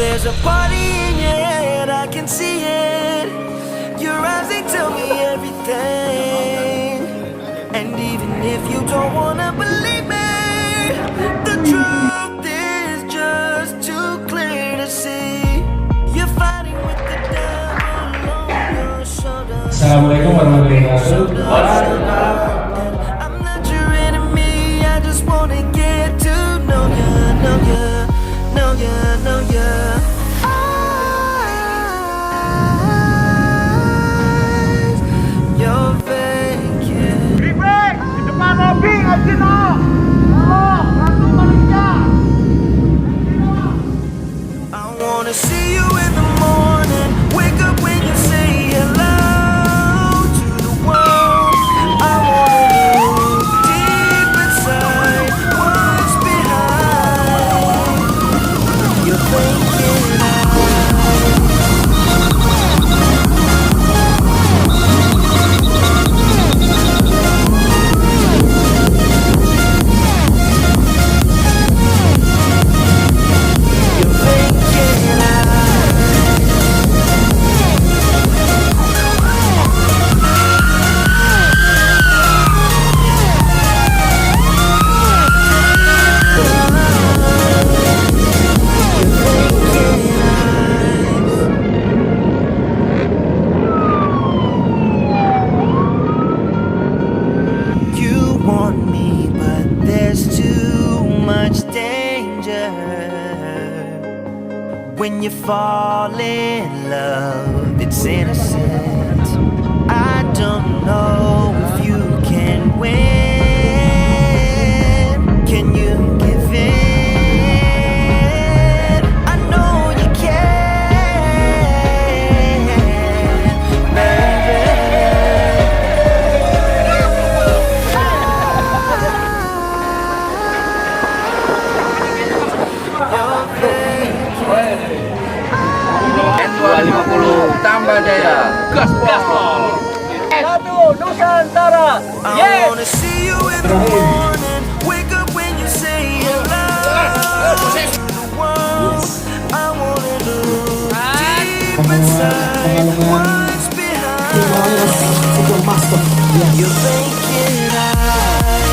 There's a party in your head, I can see it. Your eyes, they tell me everything. And even if you don't wanna believe me, the truth is just too clear to see. You're fighting with the devil on your shoulder. Assalamualaikum warahmatullahi wabarakatuh. I'm not your enemy, I just wanna get to know ya, know ya, know ya, know ya. See you in the morning, wake up when you say hello to the world. I wanna look deep inside what's behind your thinking when you fall in love, it's innocent. I don't know if you can win. Can you give in? I know you can, baby. N250 tambah jaya, gaspol. Satu Nusantara. I wanna see you in the morning, wake up when you say hello to the world. I wanna look deep inside what's behind your thinking eyes.